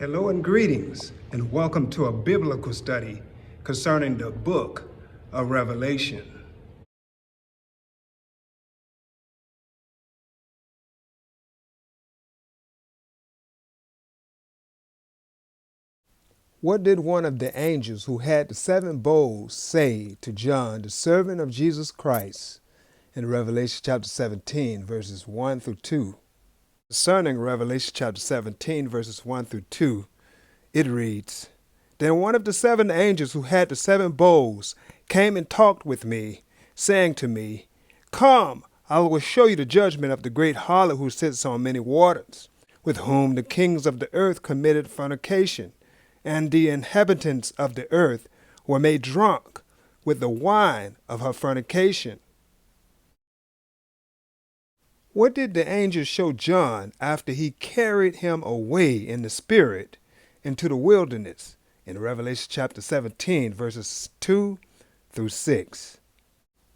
Hello and greetings, and welcome to a biblical study concerning the book of Revelation. What did one of the angels who had the seven bowls say to John, the servant of Jesus Christ, in Revelation chapter 17, verses 1 through 2? Concerning Revelation chapter 17, verses 1 through 2, it reads, Then one of the seven angels who had the seven bowls came and talked with me, saying to me, Come, I will show you the judgment of the great harlot who sits on many waters, with whom the kings of the earth committed fornication, and the inhabitants of the earth were made drunk with the wine of her fornication. What did the angel show John after he carried him away in the spirit into the wilderness in Revelation chapter 17, verses 2 through 6?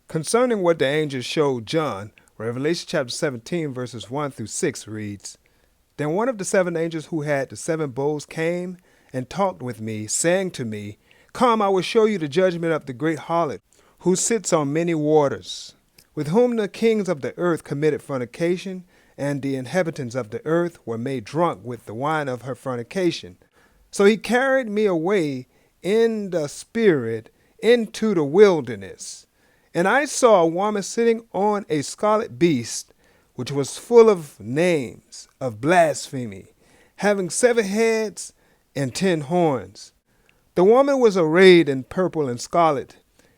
Concerning what the angel showed John, Revelation chapter 17, verses 1 through 6 reads, Then one of the seven angels who had the seven bowls came and talked with me, saying to me, Come, I will show you the judgment of the great harlot, who sits on many waters, with whom the kings of the earth committed fornication, and the inhabitants of the earth were made drunk with the wine of her fornication. So he carried me away in the spirit into the wilderness. And I saw a woman sitting on a scarlet beast, which was full of names of blasphemy, having 7 heads and 10 horns. The woman was arrayed in purple and scarlet,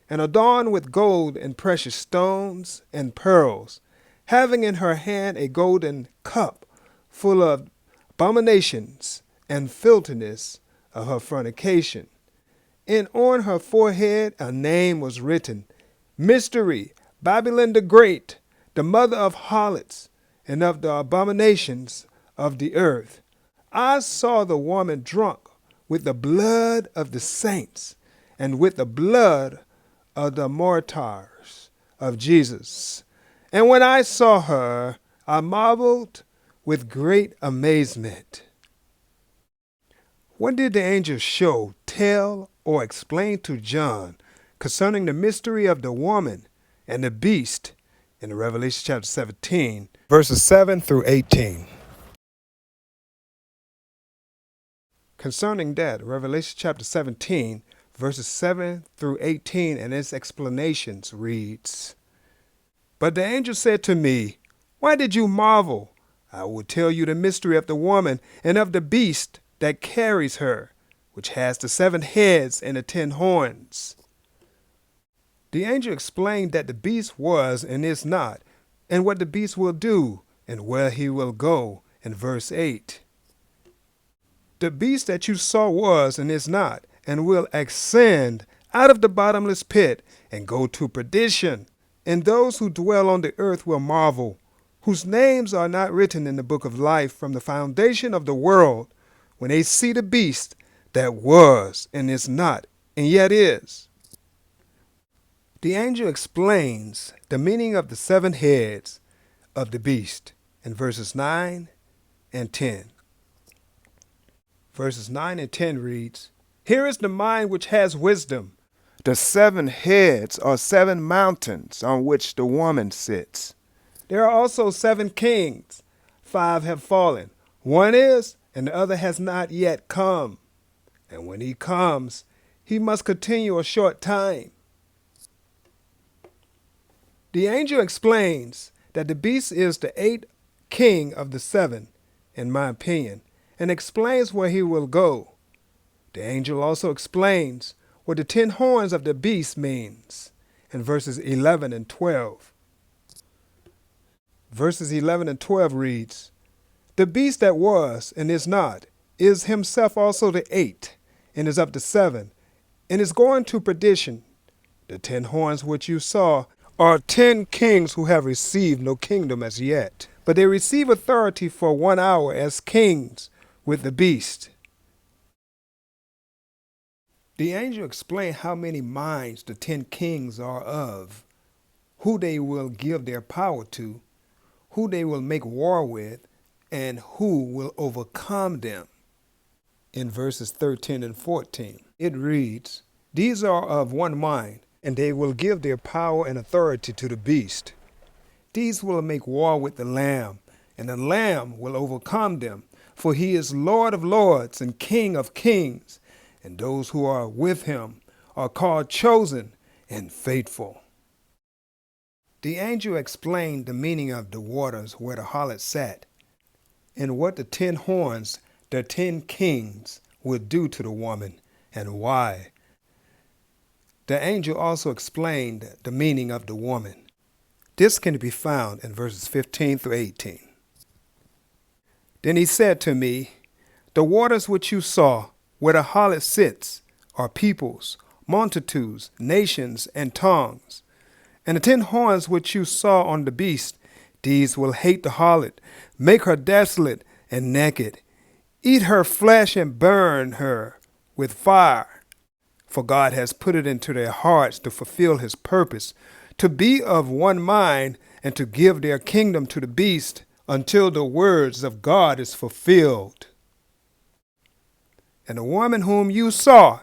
and adorned with gold and precious stones and pearls, having in her hand a golden cup full of abominations and filthiness of her fornication. And on her forehead a name was written, Mystery, Babylon the Great, the mother of harlots and of the abominations of the earth. I saw the woman drunk with the blood of the saints and with the blood of the martyrs of Jesus. And when I saw her, I marveled with great amazement. What did the angel show, tell, or explain to John concerning the mystery of the woman and the beast in Revelation chapter 17, verses 7 through 18? Concerning that, Revelation chapter 17, verses 7 through 18, and its explanations reads, But the angel said to me, Why did you marvel? I will tell you the mystery of the woman and of the beast that carries her, which has the 7 heads and the 10 horns. The angel explained that the beast was and is not, and what the beast will do, and where he will go, in verse 8. The beast that you saw was and is not, and will ascend out of the bottomless pit and go to perdition. And those who dwell on the earth will marvel, whose names are not written in the book of life from the foundation of the world, when they see the beast that was and is not, and yet is. The angel explains the meaning of the 7 heads of the beast in verses 9 and 10. Verses 9 and 10 reads, Here is the mind which has wisdom. The 7 heads are 7 mountains on which the woman sits. There are also 7 kings. 5 have fallen. 1 is, and the other has not yet come. And when he comes, he must continue a short time. The angel explains that the beast is the 8th king of the 7, in my opinion, and explains where he will go. The angel also explains what the 10 horns of the beast means in verses 11 and 12. Verses 11 and 12 reads, The beast that was and is not is himself also the 8th, and is of the 7, and is going to perdition. The 10 horns which you saw are 10 kings who have received no kingdom as yet, but they receive authority for 1 hour as kings with the beast. The angel explained how many minds the 10 kings are of, who they will give their power to, who they will make war with, and who will overcome them. in verses 13 and 14. It reads, "These are of one mind, and they will give their power and authority to the beast. These will make war with the Lamb, and the Lamb will overcome them, for he is Lord of lords and King of kings, and those who are with him are called chosen and faithful." The angel explained the meaning of the waters where the harlot sat, and what the 10 horns, the 10 kings, would do to the woman, and why. The angel also explained the meaning of the woman. This can be found in verses 15 through 18. "Then he said to me, The waters which you saw, where the harlot sits, are peoples, multitudes, nations, and tongues. And the 10 horns which you saw on the beast, these will hate the harlot, make her desolate and naked, eat her flesh and burn her with fire. For God has put it into their hearts to fulfill his purpose, to be of one mind, and to give their kingdom to the beast until the words of God is fulfilled. And the woman whom you saw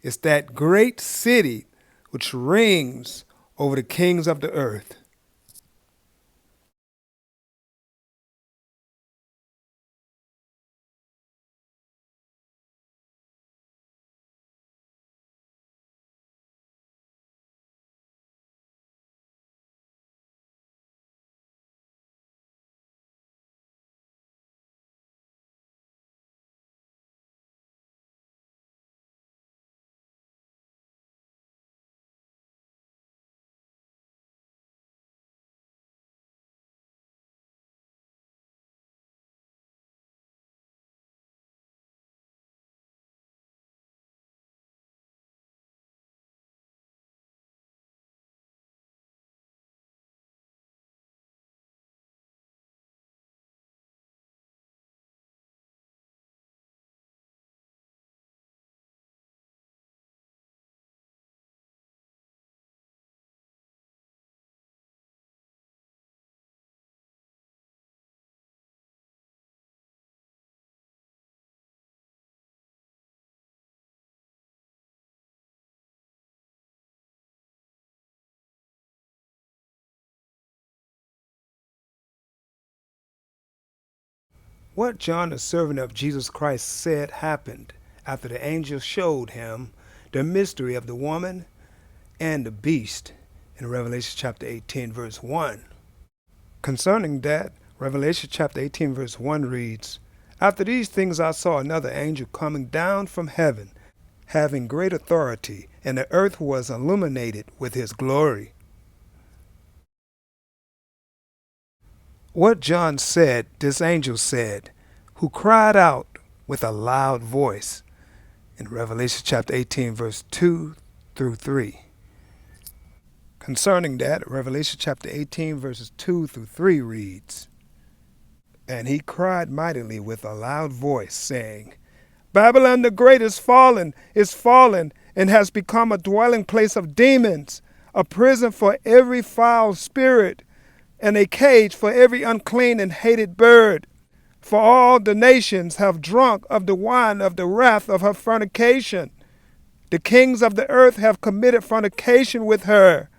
is that great city which reigns over the kings of the earth." What John, the servant of Jesus Christ, said happened after the angel showed him the mystery of the woman and the beast in Revelation chapter 18, verse 1. Concerning that, Revelation chapter 18, verse 1 reads, "After these things I saw another angel coming down from heaven, having great authority, and the earth was illuminated with his glory." What John said, this angel said, who cried out with a loud voice in Revelation chapter 18, verse 2 through 3. Concerning that, Revelation chapter 18, verses 2 through 3 reads, "And he cried mightily with a loud voice, saying, Babylon the great is fallen, and has become a dwelling place of demons, a prison for every foul spirit, and a cage for every unclean and hated bird. For all the nations have drunk of the wine of the wrath of her fornication. The kings of the earth have committed fornication with her,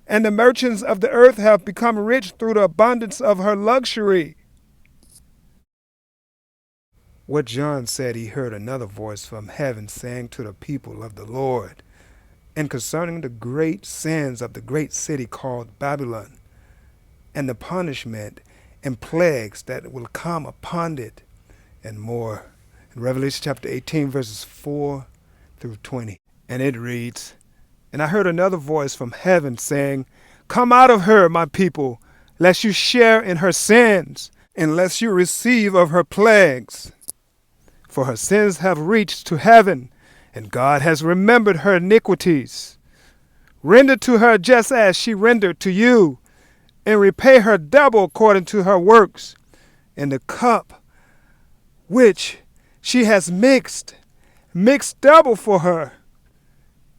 and the merchants of the earth have become rich through the abundance of her luxury." What John said, he heard another voice from heaven saying to the people of the Lord, and concerning the great sins of the great city called Babylon, and the punishment and plagues that will come upon it, and more. In Revelation chapter 18, verses 4 through 20. And it reads, "And I heard another voice from heaven saying, Come out of her, my people, lest you share in her sins, and lest you receive of her plagues. For her sins have reached to heaven, and God has remembered her iniquities. Render to her just as she rendered to you, and repay her double according to her works. And the cup which she has mixed double for her.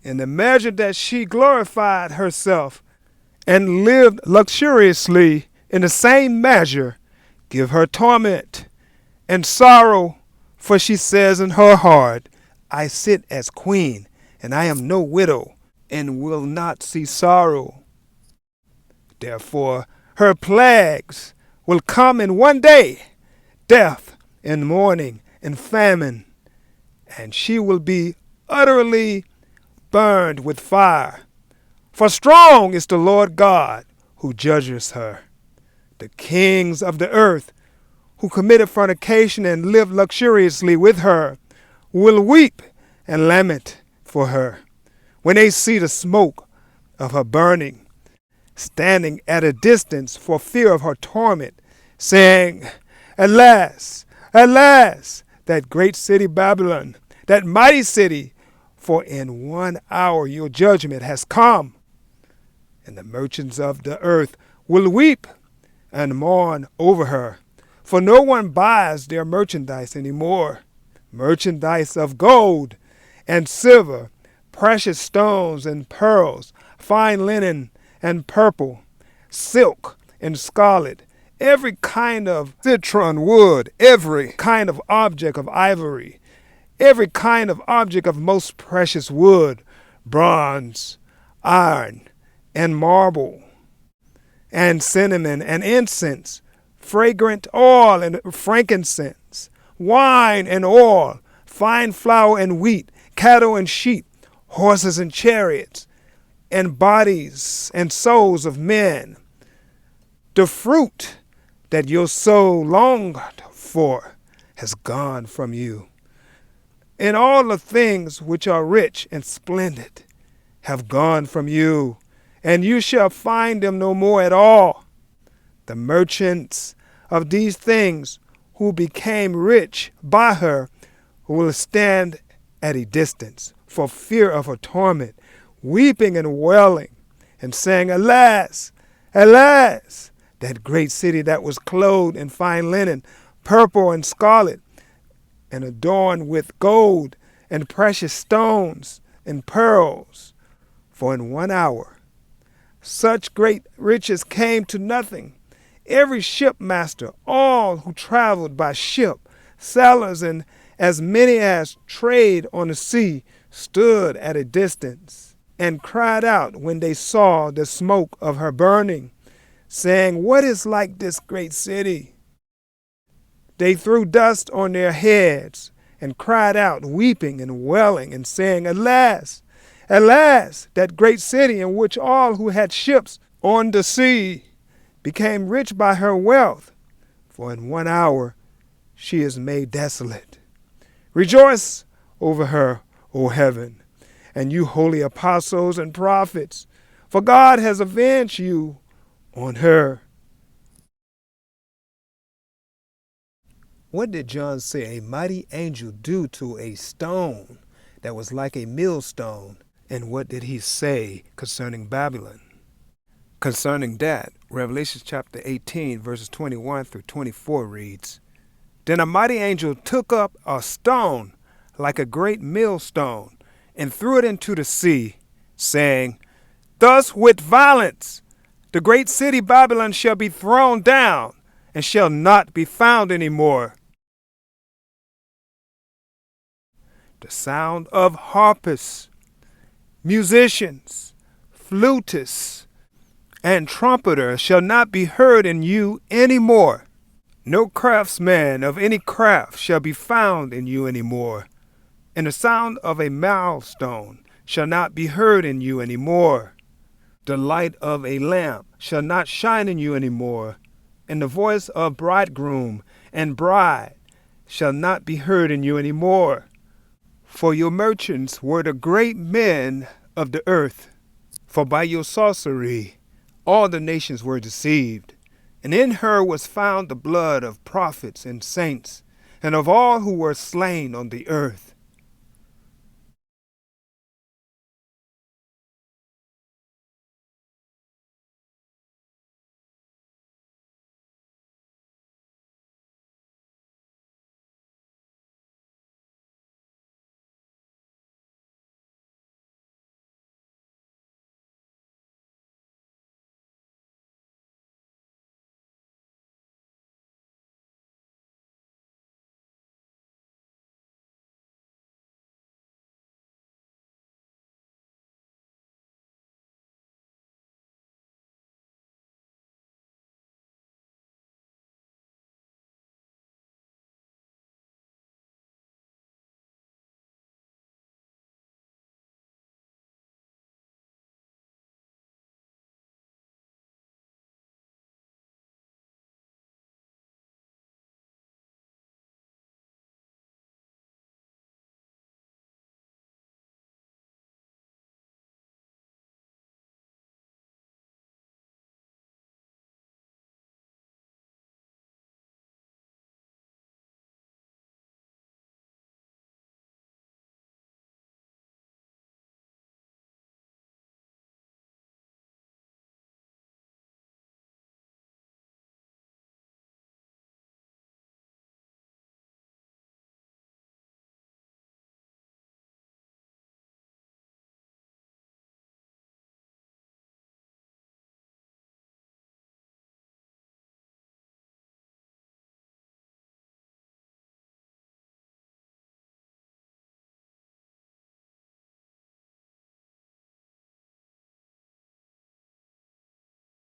In the measure that she glorified herself and lived luxuriously, in the same measure give her torment and sorrow For she says in her heart, I sit as queen, and I am no widow, and will not see sorrow. Therefore her plagues will come in one day, death and mourning and famine, and she will be utterly burned with fire. For strong is the Lord God who judges her. The kings of the earth who committed fornication and lived luxuriously with her will weep and lament for her when they see the smoke of her burning, standing at a distance for fear of her torment, saying, Alas, alas, that great city Babylon, that mighty city, for in 1 hour your judgment has come. And the merchants of the earth will weep and mourn over her, for no one buys their merchandise anymore. Merchandise of gold and silver, precious stones and pearls, fine linen and purple, silk and scarlet, every kind of citron wood, every kind of object of ivory, every kind of object of most precious wood, bronze, iron, and marble, and cinnamon and incense, fragrant oil and frankincense, wine and oil, fine flour and wheat, cattle and sheep, horses and chariots, and bodies and souls of men. The fruit that your soul longed for has gone from you. And all the things which are rich and splendid have gone from you, and you shall find them no more at all. The merchants of these things who became rich by her will stand at a distance for fear of her torment, weeping and wailing, and saying, Alas, alas, that great city that was clothed in fine linen, purple and scarlet, and adorned with gold and precious stones and pearls. For in 1 hour such great riches came to nothing. Every shipmaster, all who traveled by ship, sailors, and as many as trade on the sea, stood at a distance and cried out when they saw the smoke of her burning, saying, What is like this great city? They threw dust on their heads and cried out, weeping and wailing, and saying, Alas, alas, that great city in which all who had ships on the sea became rich by her wealth, for in 1 hour she is made desolate. Rejoice over her, O heaven, and you holy apostles and prophets, for God has avenged you on her. What did John say a mighty angel do to a stone that was like a millstone? And what did he say concerning Babylon? Concerning that, Revelation chapter 18, verses 21 through 24 reads, Then a mighty angel took up a stone like a great millstone and threw it into the sea, saying, Thus with violence the great city Babylon shall be thrown down, and shall not be found any more. The sound of harpists, musicians, flutists, and trumpeters shall not be heard in you any more. No craftsman of any craft shall be found in you any more. And the sound of a millstone shall not be heard in you any more. The light of a lamp shall not shine in you any more. And the voice of bridegroom and bride shall not be heard in you any more. For your merchants were the great men of the earth. For by your sorcery all the nations were deceived. And in her was found the blood of prophets and saints, and of all who were slain on the earth,